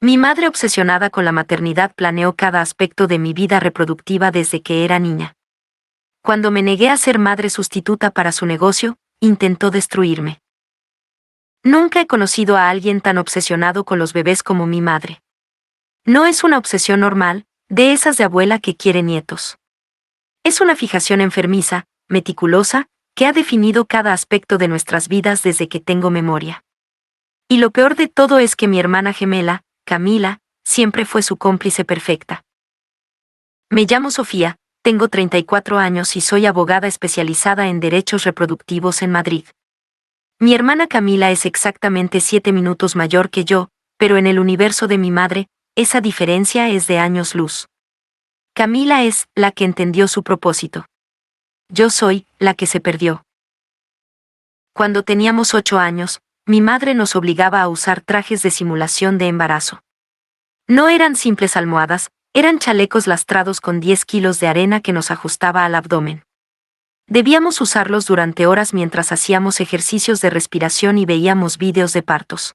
Mi madre, obsesionada con la maternidad, planeó cada aspecto de mi vida reproductiva desde que era niña. Cuando me negué a ser madre sustituta para su negocio, intentó destruirme. Nunca he conocido a alguien tan obsesionado con los bebés como mi madre. No es una obsesión normal, de esas de abuela que quiere nietos. Es una fijación enfermiza, meticulosa, que ha definido cada aspecto de nuestras vidas desde que tengo memoria. Y lo peor de todo es que mi hermana gemela, Camila, siempre fue su cómplice perfecta. Me llamo Sofía, tengo 34 años y soy abogada especializada en derechos reproductivos en Madrid. Mi hermana Camila es exactamente 7 minutos mayor que yo, pero en el universo de mi madre, esa diferencia es de años luz. Camila es la que entendió su propósito. Yo soy la que se perdió. Cuando teníamos 8 años, mi madre nos obligaba a usar trajes de simulación de embarazo. No eran simples almohadas, eran chalecos lastrados con 10 kilos de arena que nos ajustaba al abdomen. Debíamos usarlos durante horas mientras hacíamos ejercicios de respiración y veíamos vídeos de partos.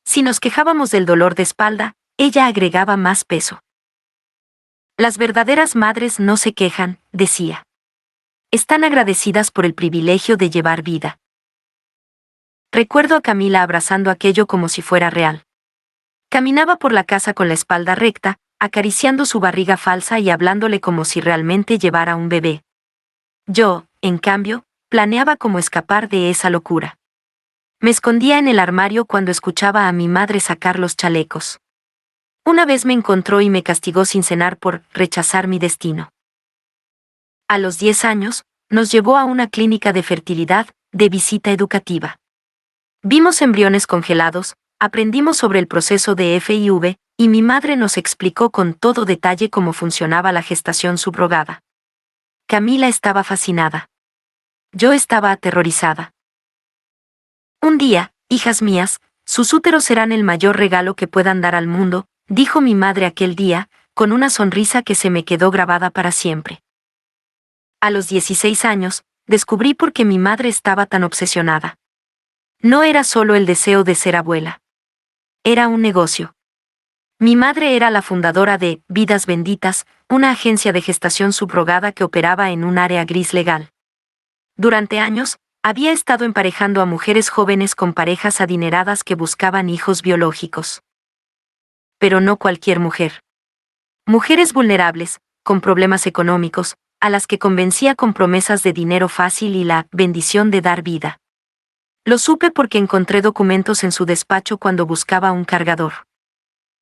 Si nos quejábamos del dolor de espalda, ella agregaba más peso. Las verdaderas madres no se quejan, decía. Están agradecidas por el privilegio de llevar vida. Recuerdo a Camila abrazando aquello como si fuera real. Caminaba por la casa con la espalda recta, acariciando su barriga falsa y hablándole como si realmente llevara un bebé. Yo, en cambio, planeaba cómo escapar de esa locura. Me escondía en el armario cuando escuchaba a mi madre sacar los chalecos. Una vez me encontró y me castigó sin cenar por rechazar mi destino. A los 10 años, nos llevó a una clínica de fertilidad, de visita educativa. Vimos embriones congelados, aprendimos sobre el proceso de FIV, y mi madre nos explicó con todo detalle cómo funcionaba la gestación subrogada. Camila estaba fascinada. Yo estaba aterrorizada. Un día, hijas mías, sus úteros serán el mayor regalo que puedan dar al mundo, dijo mi madre aquel día, con una sonrisa que se me quedó grabada para siempre. A los 16 años, descubrí por qué mi madre estaba tan obsesionada. No era solo el deseo de ser abuela. Era un negocio. Mi madre era la fundadora de Vidas Benditas, una agencia de gestación subrogada que operaba en un área gris legal. Durante años, había estado emparejando a mujeres jóvenes con parejas adineradas que buscaban hijos biológicos. Pero no cualquier mujer. Mujeres vulnerables, con problemas económicos, a las que convencía con promesas de dinero fácil y la bendición de dar vida. Lo supe porque encontré documentos en su despacho cuando buscaba un cargador.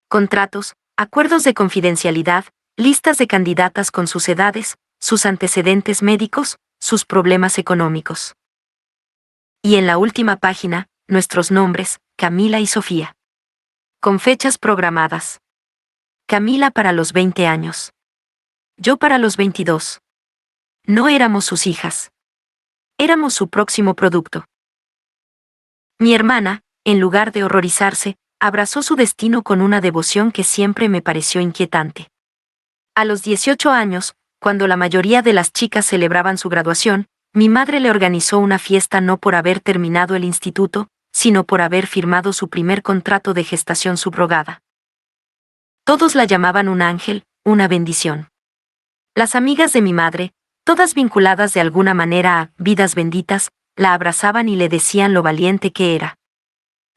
Contratos, acuerdos de confidencialidad, listas de candidatas con sus edades, sus antecedentes médicos, sus problemas económicos. Y en la última página, nuestros nombres, Camila y Sofía. Con fechas programadas. Camila para los 20 años. Yo para los 22. No éramos sus hijas. Éramos su próximo producto. Mi hermana, en lugar de horrorizarse, abrazó su destino con una devoción que siempre me pareció inquietante. A los 18 años, cuando la mayoría de las chicas celebraban su graduación, mi madre le organizó una fiesta no por haber terminado el instituto, sino por haber firmado su primer contrato de gestación subrogada. Todos la llamaban un ángel, una bendición. Las amigas de mi madre, todas vinculadas de alguna manera a Vidas Benditas, la abrazaban y le decían lo valiente que era.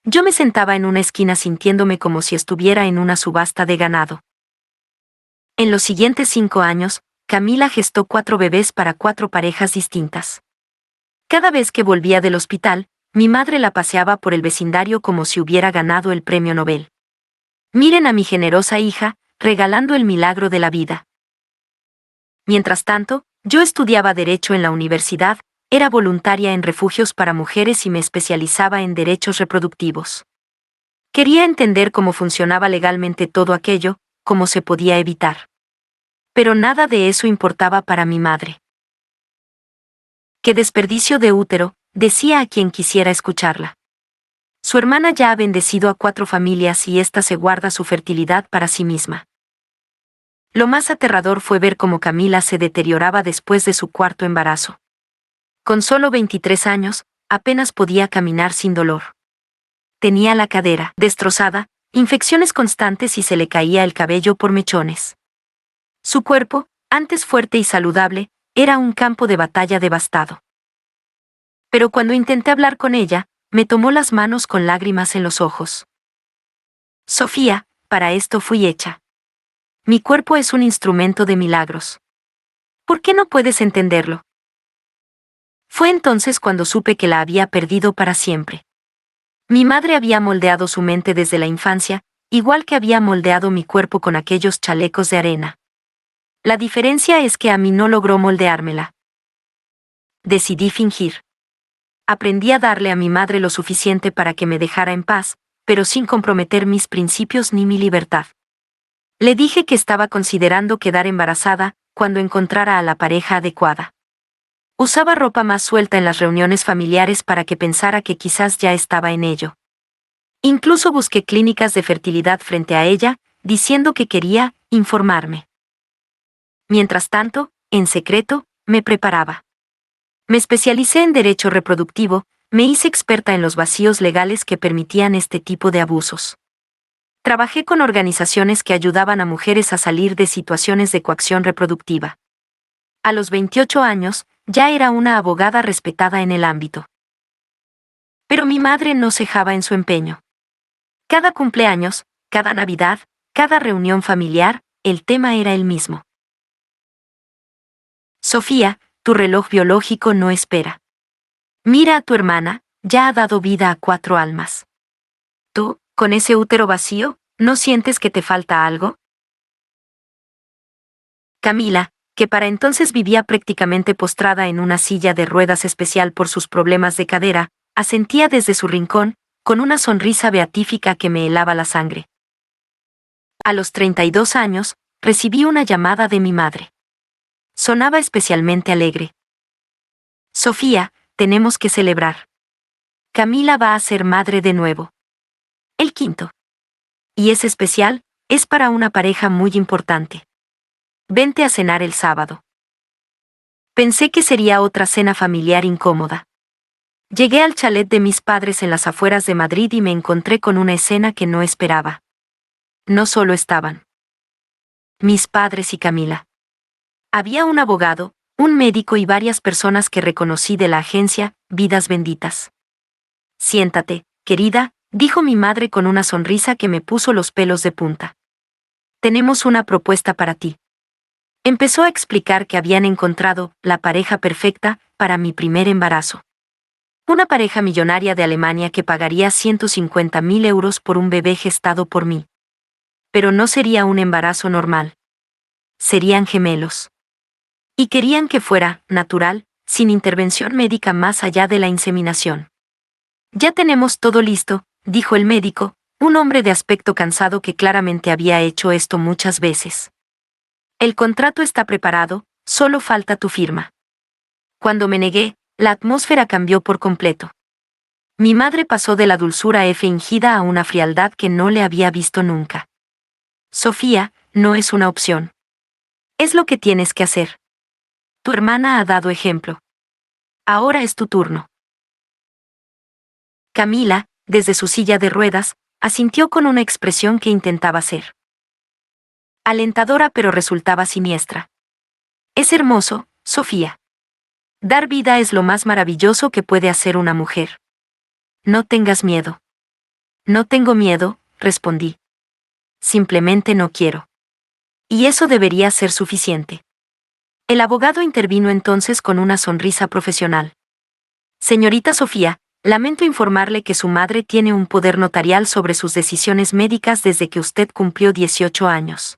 Yo me sentaba en una esquina sintiéndome como si estuviera en una subasta de ganado. En los siguientes 5 años, Camila gestó 4 bebés para 4 parejas distintas. Cada vez que volvía del hospital, mi madre la paseaba por el vecindario como si hubiera ganado el premio Nobel. Miren a mi generosa hija, regalando el milagro de la vida. Mientras tanto, yo estudiaba Derecho en la universidad, era voluntaria en refugios para mujeres y me especializaba en derechos reproductivos. Quería entender cómo funcionaba legalmente todo aquello, cómo se podía evitar. Pero nada de eso importaba para mi madre. ¡Qué desperdicio de útero!, decía a quien quisiera escucharla. Su hermana ya ha bendecido a 4 familias y ésta se guarda su fertilidad para sí misma. Lo más aterrador fue ver cómo Camila se deterioraba después de su 4.º embarazo. Con solo 23 años, apenas podía caminar sin dolor. Tenía la cadera destrozada, infecciones constantes y se le caía el cabello por mechones. Su cuerpo, antes fuerte y saludable, era un campo de batalla devastado. Pero cuando intenté hablar con ella, me tomó las manos con lágrimas en los ojos. Sofía, para esto fui hecha. Mi cuerpo es un instrumento de milagros. ¿Por qué no puedes entenderlo? Fue entonces cuando supe que la había perdido para siempre. Mi madre había moldeado su mente desde la infancia, igual que había moldeado mi cuerpo con aquellos chalecos de arena. La diferencia es que a mí no logró moldeármela. Decidí fingir. Aprendí a darle a mi madre lo suficiente para que me dejara en paz, pero sin comprometer mis principios ni mi libertad. Le dije que estaba considerando quedar embarazada cuando encontrara a la pareja adecuada. Usaba ropa más suelta en las reuniones familiares para que pensara que quizás ya estaba en ello. Incluso busqué clínicas de fertilidad frente a ella, diciendo que quería informarme. Mientras tanto, en secreto, me preparaba. Me especialicé en derecho reproductivo, me hice experta en los vacíos legales que permitían este tipo de abusos. Trabajé con organizaciones que ayudaban a mujeres a salir de situaciones de coacción reproductiva. A los 28 años, ya era una abogada respetada en el ámbito. Pero mi madre no cejaba en su empeño. Cada cumpleaños, cada Navidad, cada reunión familiar, el tema era el mismo. Sofía, tu reloj biológico no espera. Mira a tu hermana, ya ha dado vida a 4 almas. Tú, con ese útero vacío, ¿no sientes que te falta algo? Camila, que para entonces vivía prácticamente postrada en una silla de ruedas especial por sus problemas de cadera, asentía desde su rincón, con una sonrisa beatífica que me helaba la sangre. A los 32 años, recibí una llamada de mi madre. Sonaba especialmente alegre. Sofía, tenemos que celebrar. Camila va a ser madre de nuevo. El quinto. Y es especial, es para una pareja muy importante. Vente a cenar el sábado. Pensé que sería otra cena familiar incómoda. Llegué al chalet de mis padres en las afueras de Madrid y me encontré con una escena que no esperaba. No solo estaban mis padres y Camila. Había un abogado, un médico y varias personas que reconocí de la agencia Vidas Benditas. Siéntate, querida, dijo mi madre con una sonrisa que me puso los pelos de punta. Tenemos una propuesta para ti. Empezó a explicar que habían encontrado la pareja perfecta para mi primer embarazo. Una pareja millonaria de Alemania que pagaría 150.000 euros por un bebé gestado por mí. Pero no sería un embarazo normal. Serían gemelos. Y querían que fuera natural, sin intervención médica más allá de la inseminación. Ya tenemos todo listo, dijo el médico, un hombre de aspecto cansado que claramente había hecho esto muchas veces. El contrato está preparado, solo falta tu firma. Cuando me negué, la atmósfera cambió por completo. Mi madre pasó de la dulzura fingida a una frialdad que no le había visto nunca. Sofía, no es una opción. Es lo que tienes que hacer. Tu hermana ha dado ejemplo. Ahora es tu turno. Camila, desde su silla de ruedas, asintió con una expresión que intentaba ser alentadora pero resultaba siniestra. Es hermoso, Sofía. Dar vida es lo más maravilloso que puede hacer una mujer. No tengas miedo. No tengo miedo, respondí. Simplemente no quiero. Y eso debería ser suficiente. El abogado intervino entonces con una sonrisa profesional. Señorita Sofía, lamento informarle que su madre tiene un poder notarial sobre sus decisiones médicas desde que usted cumplió 18 años.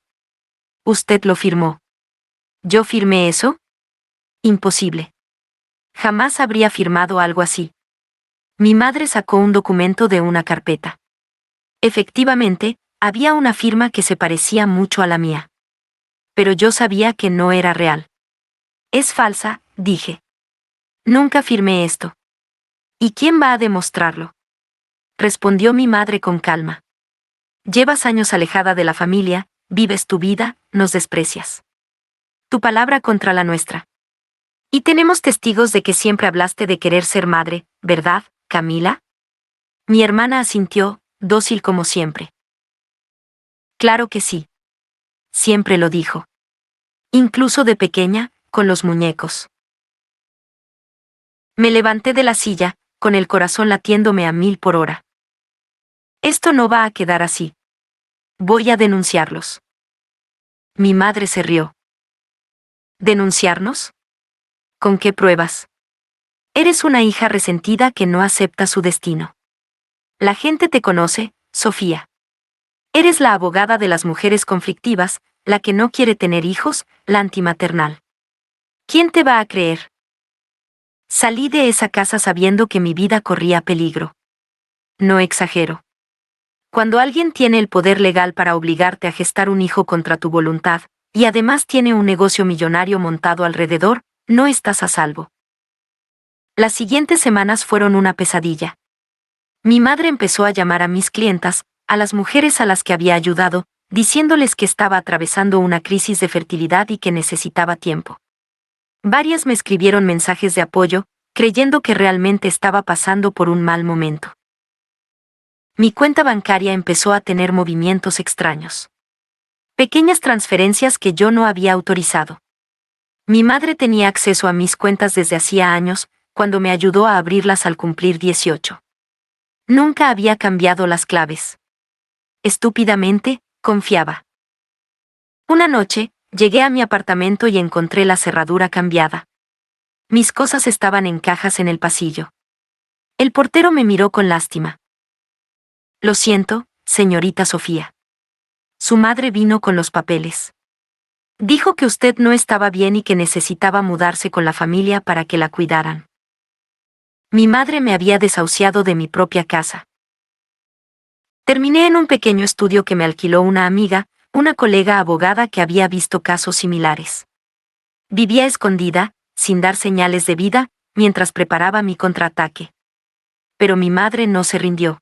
¿Usted lo firmó? ¿Yo firmé eso? Imposible. Jamás habría firmado algo así. Mi madre sacó un documento de una carpeta. Efectivamente, había una firma que se parecía mucho a la mía. Pero yo sabía que no era real. Es falsa, dije. Nunca firmé esto. ¿Y quién va a demostrarlo? Respondió mi madre con calma. Llevas años alejada de la familia, vives tu vida, nos desprecias. Tu palabra contra la nuestra. Y tenemos testigos de que siempre hablaste de querer ser madre, ¿verdad, Camila? Mi hermana asintió, dócil como siempre. Claro que sí. Siempre lo dijo. Incluso de pequeña, con los muñecos. Me levanté de la silla, con el corazón latiéndome a 1000 por hora. Esto no va a quedar así. Voy a denunciarlos. Mi madre se rió. ¿Denunciarnos? ¿Con qué pruebas? Eres una hija resentida que no acepta su destino. La gente te conoce, Sofía. Eres la abogada de las mujeres conflictivas, la que no quiere tener hijos, la antimaternal. ¿Quién te va a creer? Salí de esa casa sabiendo que mi vida corría peligro. No exagero. Cuando alguien tiene el poder legal para obligarte a gestar un hijo contra tu voluntad, y además tiene un negocio millonario montado alrededor, no estás a salvo. Las siguientes semanas fueron una pesadilla. Mi madre empezó a llamar a mis clientas, a las mujeres a las que había ayudado, diciéndoles que estaba atravesando una crisis de fertilidad y que necesitaba tiempo. Varias me escribieron mensajes de apoyo, creyendo que realmente estaba pasando por un mal momento. Mi cuenta bancaria empezó a tener movimientos extraños. Pequeñas transferencias que yo no había autorizado. Mi madre tenía acceso a mis cuentas desde hacía años, cuando me ayudó a abrirlas al cumplir 18. Nunca había cambiado las claves. Estúpidamente, confiaba. Una noche, llegué a mi apartamento y encontré la cerradura cambiada. Mis cosas estaban en cajas en el pasillo. El portero me miró con lástima. Lo siento, señorita Sofía. Su madre vino con los papeles. Dijo que usted no estaba bien y que necesitaba mudarse con la familia para que la cuidaran. Mi madre me había desahuciado de mi propia casa. Terminé en un pequeño estudio que me alquiló una amiga, una colega abogada que había visto casos similares. Vivía escondida, sin dar señales de vida, mientras preparaba mi contraataque. Pero mi madre no se rindió.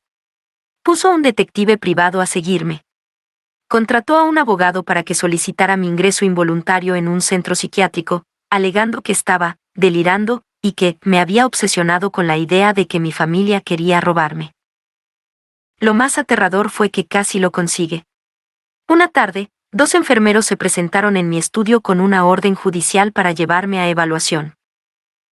Puso a un detective privado a seguirme. Contrató a un abogado para que solicitara mi ingreso involuntario en un centro psiquiátrico, alegando que estaba delirando y que me había obsesionado con la idea de que mi familia quería robarme. Lo más aterrador fue que casi lo consigue. Una tarde, 2 enfermeros se presentaron en mi estudio con una orden judicial para llevarme a evaluación.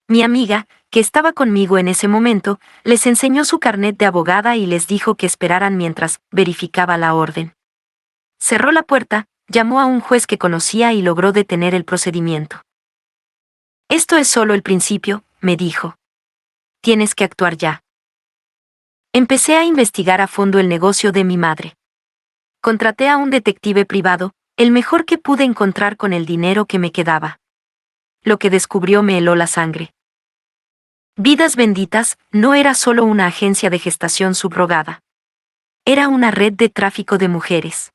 Mi amiga, que estaba conmigo en ese momento, les enseñó su carnet de abogada y les dijo que esperaran mientras verificaba la orden. Cerró la puerta, llamó a un juez que conocía y logró detener el procedimiento. Esto es solo el principio, me dijo. Tienes que actuar ya. Empecé a investigar a fondo el negocio de mi madre. Contraté a un detective privado, el mejor que pude encontrar con el dinero que me quedaba. Lo que descubrió me heló la sangre. Vidas Benditas no era solo una agencia de gestación subrogada. Era una red de tráfico de mujeres.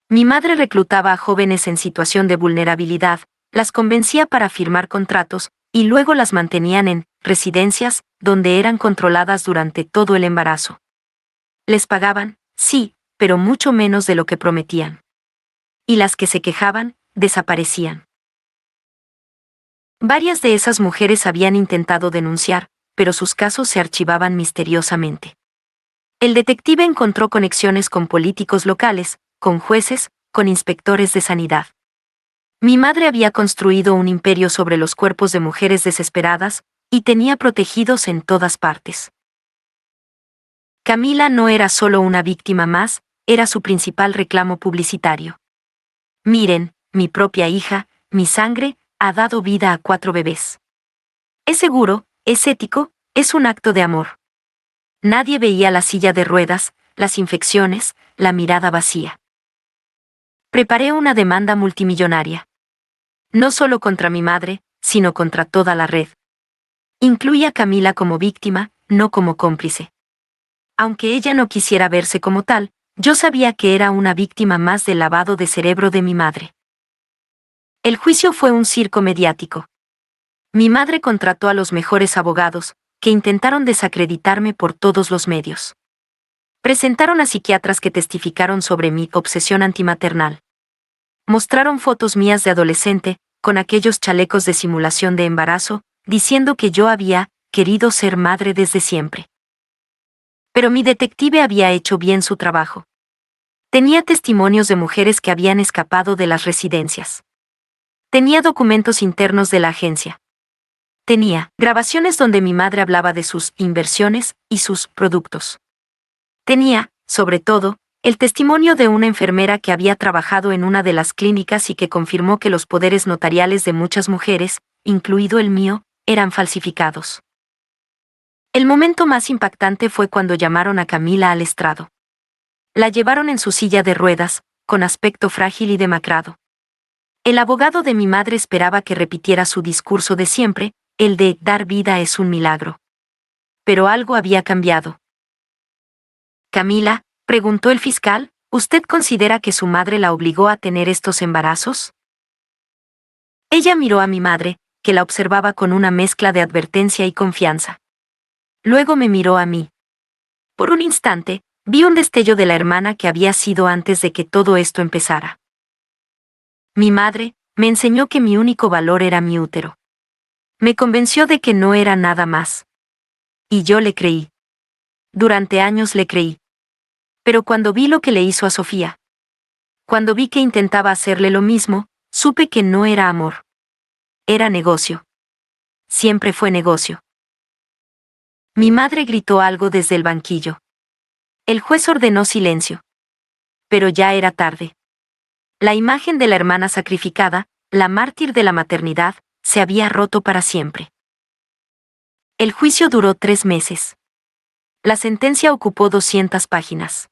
Mi madre reclutaba a jóvenes en situación de vulnerabilidad, las convencía para firmar contratos, y luego las mantenían en residencias, donde eran controladas durante todo el embarazo. Les pagaban, sí, pero mucho menos de lo que prometían. Y las que se quejaban, desaparecían. Varias de esas mujeres habían intentado denunciar, pero sus casos se archivaban misteriosamente. El detective encontró conexiones con políticos locales, con jueces, con inspectores de sanidad. Mi madre había construido un imperio sobre los cuerpos de mujeres desesperadas, y tenía protegidos en todas partes. Camila no era solo una víctima más, era su principal reclamo publicitario. Miren, mi propia hija, mi sangre, ha dado vida a 4 bebés. Es seguro, es ético, es un acto de amor. Nadie veía la silla de ruedas, las infecciones, la mirada vacía. Preparé una demanda multimillonaria. No solo contra mi madre, sino contra toda la red. Incluí a Camila como víctima, no como cómplice. Aunque ella no quisiera verse como tal, yo sabía que era una víctima más del lavado de cerebro de mi madre. El juicio fue un circo mediático. Mi madre contrató a los mejores abogados, que intentaron desacreditarme por todos los medios. Presentaron a psiquiatras que testificaron sobre mi obsesión antimaternal. Mostraron fotos mías de adolescente, con aquellos chalecos de simulación de embarazo, diciendo que yo había querido ser madre desde siempre. Pero mi detective había hecho bien su trabajo. Tenía testimonios de mujeres que habían escapado de las residencias. Tenía documentos internos de la agencia. Tenía grabaciones donde mi madre hablaba de sus inversiones y sus productos. Tenía, sobre todo, el testimonio de una enfermera que había trabajado en una de las clínicas y que confirmó que los poderes notariales de muchas mujeres, incluido el mío, eran falsificados. El momento más impactante fue cuando llamaron a Camila al estrado. La llevaron en su silla de ruedas, con aspecto frágil y demacrado. El abogado de mi madre esperaba que repitiera su discurso de siempre, el de dar vida es un milagro. Pero algo había cambiado. Camila, preguntó el fiscal, ¿usted considera que su madre la obligó a tener estos embarazos? Ella miró a mi madre, que la observaba con una mezcla de advertencia y confianza. Luego me miró a mí. Por un instante, vi un destello de la hermana que había sido antes de que todo esto empezara. Mi madre me enseñó que mi único valor era mi útero. Me convenció de que no era nada más. Y yo le creí. Durante años le creí. Pero cuando vi lo que le hizo a Sofía, cuando vi que intentaba hacerle lo mismo, supe que no era amor. Era negocio. Siempre fue negocio. Mi madre gritó algo desde el banquillo. El juez ordenó silencio. Pero ya era tarde. La imagen de la hermana sacrificada, la mártir de la maternidad, se había roto para siempre. El juicio duró 3 meses. La sentencia ocupó 200 páginas.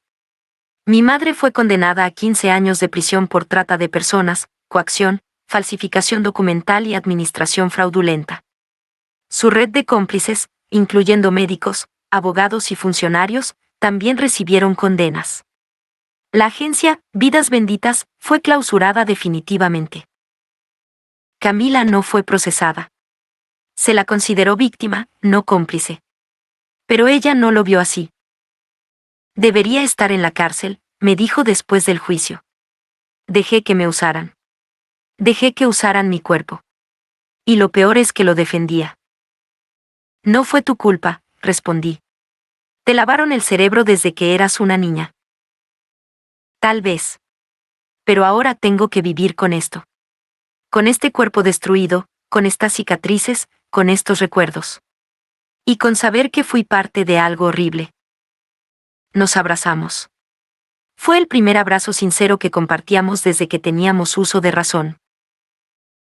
Mi madre fue condenada a 15 años de prisión por trata de personas, coacción, falsificación documental y administración fraudulenta. Su red de cómplices, incluyendo médicos, abogados y funcionarios, también recibieron condenas. La agencia, Vidas Benditas, fue clausurada definitivamente. Camila no fue procesada. Se la consideró víctima, no cómplice. Pero ella no lo vio así. Debería estar en la cárcel, me dijo después del juicio. Dejé que me usaran. Dejé que usaran mi cuerpo. Y lo peor es que lo defendía. No fue tu culpa, respondí. Te lavaron el cerebro desde que eras una niña. Tal vez. Pero ahora tengo que vivir con esto. Con este cuerpo destruido, con estas cicatrices, con estos recuerdos. Y con saber que fui parte de algo horrible. Nos abrazamos. Fue el primer abrazo sincero que compartíamos desde que teníamos uso de razón.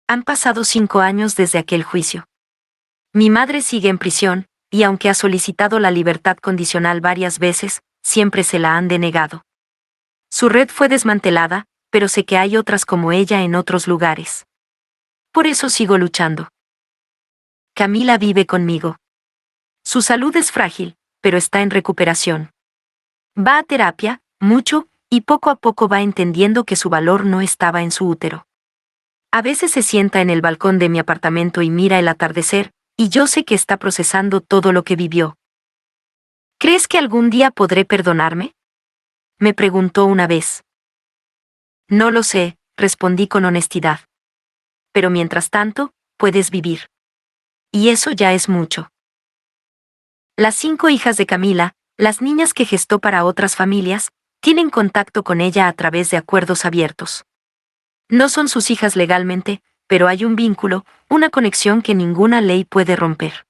Han pasado 5 años desde aquel juicio. Mi madre sigue en prisión, y aunque ha solicitado la libertad condicional varias veces, siempre se la han denegado. Su red fue desmantelada, pero sé que hay otras como ella en otros lugares. Por eso sigo luchando. Camila vive conmigo. Su salud es frágil, pero está en recuperación. Va a terapia, mucho, y poco a poco va entendiendo que su valor no estaba en su útero. A veces se sienta en el balcón de mi apartamento y mira el atardecer, y yo sé que está procesando todo lo que vivió. ¿Crees que algún día podré perdonarme? Me preguntó una vez. No lo sé, respondí con honestidad. Pero mientras tanto, puedes vivir. Y eso ya es mucho. Las 5 hijas de Camila, las niñas que gestó para otras familias, tienen contacto con ella a través de acuerdos abiertos. No son sus hijas legalmente, pero hay un vínculo, una conexión que ninguna ley puede romper.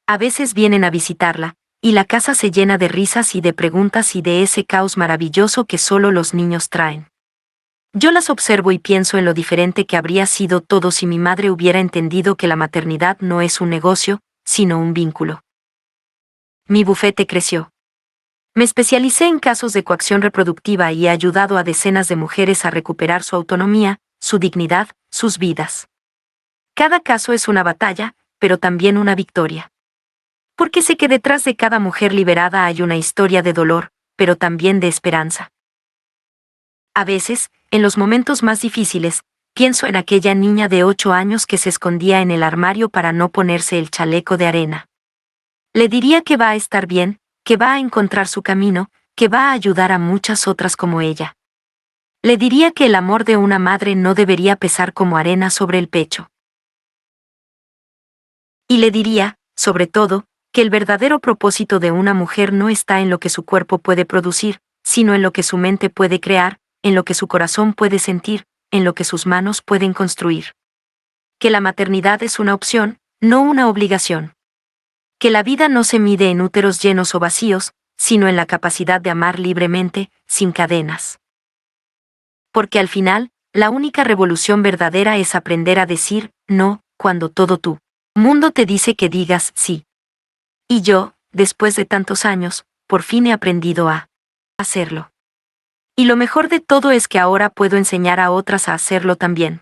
A veces vienen a visitarla, y la casa se llena de risas y de preguntas y de ese caos maravilloso que solo los niños traen. Yo las observo y pienso en lo diferente que habría sido todo si mi madre hubiera entendido que la maternidad no es un negocio, sino un vínculo. Mi bufete creció. Me especialicé en casos de coacción reproductiva y he ayudado a decenas de mujeres a recuperar su autonomía, su dignidad, sus vidas. Cada caso es una batalla, pero también una victoria. Porque sé que detrás de cada mujer liberada hay una historia de dolor, pero también de esperanza. A veces, en los momentos más difíciles, pienso en aquella niña de 8 años que se escondía en el armario para no ponerse el chaleco de arena. Le diría que va a estar bien, que va a encontrar su camino, que va a ayudar a muchas otras como ella. Le diría que el amor de una madre no debería pesar como arena sobre el pecho. Y le diría, sobre todo, que el verdadero propósito de una mujer no está en lo que su cuerpo puede producir, sino en lo que su mente puede crear, en lo que su corazón puede sentir, en lo que sus manos pueden construir. Que la maternidad es una opción, no una obligación. Que la vida no se mide en úteros llenos o vacíos, sino en la capacidad de amar libremente, sin cadenas. Porque al final, la única revolución verdadera es aprender a decir no, cuando todo tu mundo te dice que digas sí. Y yo, después de tantos años, por fin he aprendido a hacerlo. Y lo mejor de todo es que ahora puedo enseñar a otras a hacerlo también.